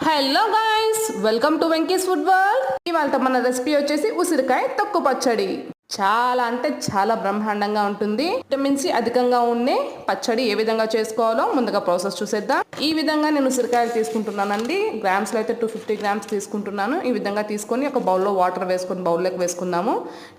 Hello guys, welcome to Venky's food world. ఇవాళ మన recipe వచ్చేసి ఉసిరికాయ తొక్కు పచ్చడి. చాలా అంటే చాలా బ్రహ్మాండంగా ఉంటుంది. విటమిన్ సి అధికంగా ఉండే పచ్చడి ఏ విధంగా చేసుకోవాలో ముందుగా ప్రాసెస్ చూసేద్దాం. ఈ విధంగా నేను ఉసిరికాయలు తీసుకుంటున్నానండి. గ్రామ్స్ లో అయితే 250 గ్రామ్స్ తీసుకుంటున్నాను. ఈ విధంగా తీసుకొని ఒక బౌల్లో వాటర్ వేసుకొని బౌల్లోకి వేసుకుందాము.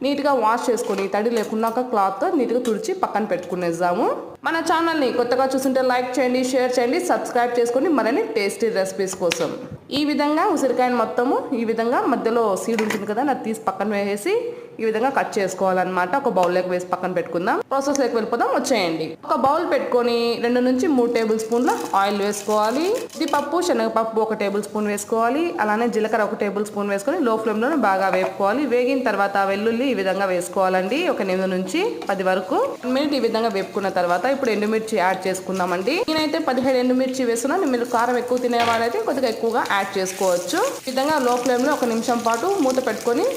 నీట్ గా వాష్ చేసుకొని తడి లేకుండా ఒక క్లాత్ నీట్ గా తుడిచి పక్కన పెట్టుకునేద్దాము. మన ఛానల్ని కొత్తగా చూస్తుంటే లైక్ చేయండి, షేర్ చేయండి, సబ్స్క్రైబ్ చేసుకొని మరిన్ని టేస్టీ రెసిపీస్ కోసం. ఈ విధంగా ఉసిరికాయను మొత్తము ఈ విధంగా మధ్యలో సీడ్ ఉంటుంది కదా, అది తీసి పక్కన వేసేసి ఈ విధంగా కట్ చేసుకోవాలన్నమాట. ఒక బౌల్లోకి వేసి పక్కన పెట్టుకుందాం. ప్రాసెస్ లోకి వెళ్ళిపోదాం, వచ్చేయండి. ఒక బౌల్ పెట్టుకొని 2 నుంచి 3 టేబుల్ స్పూన్ల ఆయిల్ వేసుకోవాలి. జీడిపప్పు, శనగపప్పు 1 టేబుల్ స్పూన్ వేసుకోవాలి. అలానే జీలకర్ర 1 టేబుల్ స్పూన్ వేసుకొని లో ఫ్లేమ్ లోనే బాగా వేపుకోవాలి. వేగిన తర్వాత వెల్లుల్లి ఈ విధంగా వేసుకోవాలండి. ఒక 8 నుంచి 10 వరకు 1 మినిట్ ఈ విధంగా వేపుకున్న తర్వాత ఇప్పుడు ఎండుమిర్చి యాడ్ చేసుకుందామండి. నేనైతే 17 ఎండుమిర్చి వేస్తున్నాను. మీరు కారం ఎక్కువ తినే వాళ్ళైతే కొద్దిగా ఎక్కువగా యాడ్ చేసుకోవచ్చు. ఈ విధంగా లో ఫ్లేమ్ లో 1 నిమిషం పాటు మూత పెట్టుకొని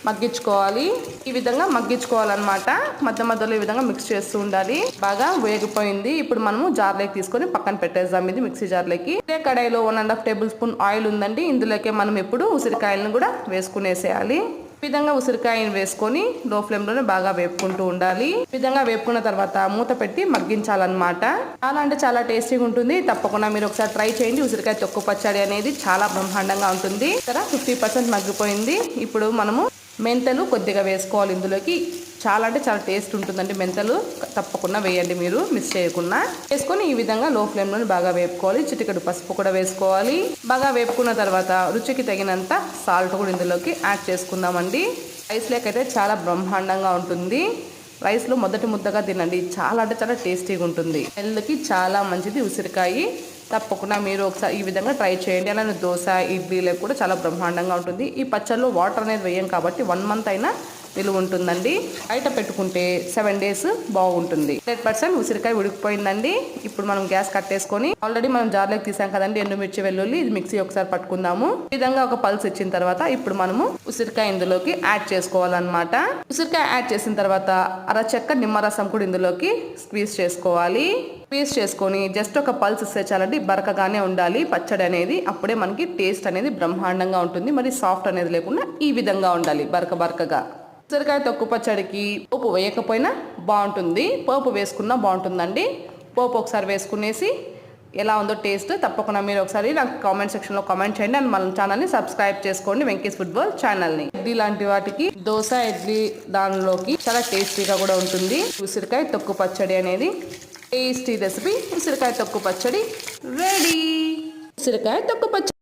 మగ్గించుకోవాలి. ఈ విధంగా మగ్గించుకోవాలన్నమాట. మధ్య మధ్యలో ఈ విధంగా మిక్స్ చేస్తూ ఉండాలి. బాగా వేగిపోయింది. ఇప్పుడు మనము జార్లోకి తీసుకొని పక్కన పెట్టేద్దాం. ఇది మిక్సీ జార్లోకి. ఇదే కడాయిలో 1.5 టేబుల్ స్పూన్ ఆయిల్ ఉందండి. ఇందులోకి మనం ఇప్పుడు ఉసిరికాయలను కూడా వేసుకునేసేయాలి. ఈ విధంగా ఉసిరికాయను వేసుకొని లో ఫ్లేమ్ లోనే బాగా వేపుకుంటూ ఉండాలి. ఈ విధంగా వేపుకున్న తర్వాత మూత పెట్టి మగ్గించాలన్నమాట. చాలా అంటే చాలా టేస్టీగా ఉంటుంది. తప్పకుండా మీరు ఒకసారి ట్రై చేయండి. ఉసిరికాయ తొక్కు పచ్చడి అనేది చాలా బ్రహ్మాండంగా ఉంటుంది. ఇక్కడ 50% మగ్గిపోయింది. ఇప్పుడు మనము మెంతలు కొద్దిగా వేసుకోవాలి ఇందులోకి. చాలా అంటే చాలా టేస్ట్ ఉంటుందండి. మెంతలు తప్పకుండా వేయండి, మీరు మిస్ చేయకుండా. వేసుకొని ఈ విధంగా లో ఫ్లేమ్ లో బాగా వేపుకోవాలి. చిటికెడు పసుపు కూడా వేసుకోవాలి. బాగా వేపుకున్న తర్వాత రుచికి తగినంత సాల్ట్ కూడా ఇందులోకి యాడ్ చేసుకుందామండి. రైస్ లేకైతే చాలా బ్రహ్మాండంగా ఉంటుంది. రైస్ లో మొదటి ముద్దగా తినండి. చాలా అంటే చాలా టేస్టీగా ఉంటుంది. హెల్త్కి చాలా మంచిది ఉసిరికాయ. తప్పకుండా మీరు ఒకసారి ఈ విధంగా ట్రై చేయండి. అలానే దోశ, ఇడ్లీలకు కూడా చాలా బ్రహ్మాండంగా ఉంటుంది. ఈ పచ్చళ్ళు వాటర్ అనేది వేయం కాబట్టి 1 మంత్ అయినా నిలువ ఉంటుందండి. బయట పెట్టుకుంటే 7 డేస్ బాగుంటుంది. 100% ఉసిరికాయ ఉడికిపోయిందండి. ఇప్పుడు మనం గ్యాస్ కట్టేసుకొని ఆల్రెడీ మనం జార్లోకి తీసాం కదండి ఎండుమిర్చి, వెల్లుల్లి. ఇది మిక్సీ ఒకసారి పట్టుకుందాము. ఈ విధంగా ఒక పల్స్ ఇచ్చిన తర్వాత ఇప్పుడు మనము ఉసిరికాయ ఇందులోకి యాడ్ చేసుకోవాలన్నమాట. ఉసిరికాయ యాడ్ చేసిన తర్వాత అరచెక్క నిమ్మరసం కూడా ఇందులోకి స్క్వీజ్ చేసుకోవాలి. స్క్వీజ్ చేసుకొని జస్ట్ ఒక పల్స్ ఇస్తే చాలండి. బరకగానే ఉండాలి పచ్చడి అనేది. అప్పుడే మనకి టేస్ట్ అనేది బ్రహ్మాండంగా ఉంటుంది. మరి సాఫ్ట్ అనేది లేకుండా ఈ విధంగా ఉండాలి, బరకగా. ఉసిరికాయ తొక్కు పచ్చడికి పోపు వేయకపోయినా బాగుంటుంది, పోపు వేసుకున్నా బాగుంటుందండి. పోపు ఒకసారి వేసుకునేసి ఎలా ఉందో టేస్ట్ తప్పకుండా మీరు ఒకసారి నాకు కామెంట్ సెక్షన్లో కామెంట్ చేయండి. అండ్ మన ఛానల్ని సబ్స్క్రైబ్ చేసుకోండి, వెంకీస్ ఫుడ్ వరల్డ్ ఛానల్ని. ఇడ్లీ లాంటి వాటికి, దోశ, ఇడ్లీ దానిలోకి చాలా టేస్టీగా కూడా ఉంటుంది ఉసిరికాయ తొక్కు పచ్చడి అనేది. టేస్టీ రెసిపీ ఉసిరికాయ తొక్కు పచ్చడి రెడీ. ఉసిరికాయ తొక్కు పచ్చడి.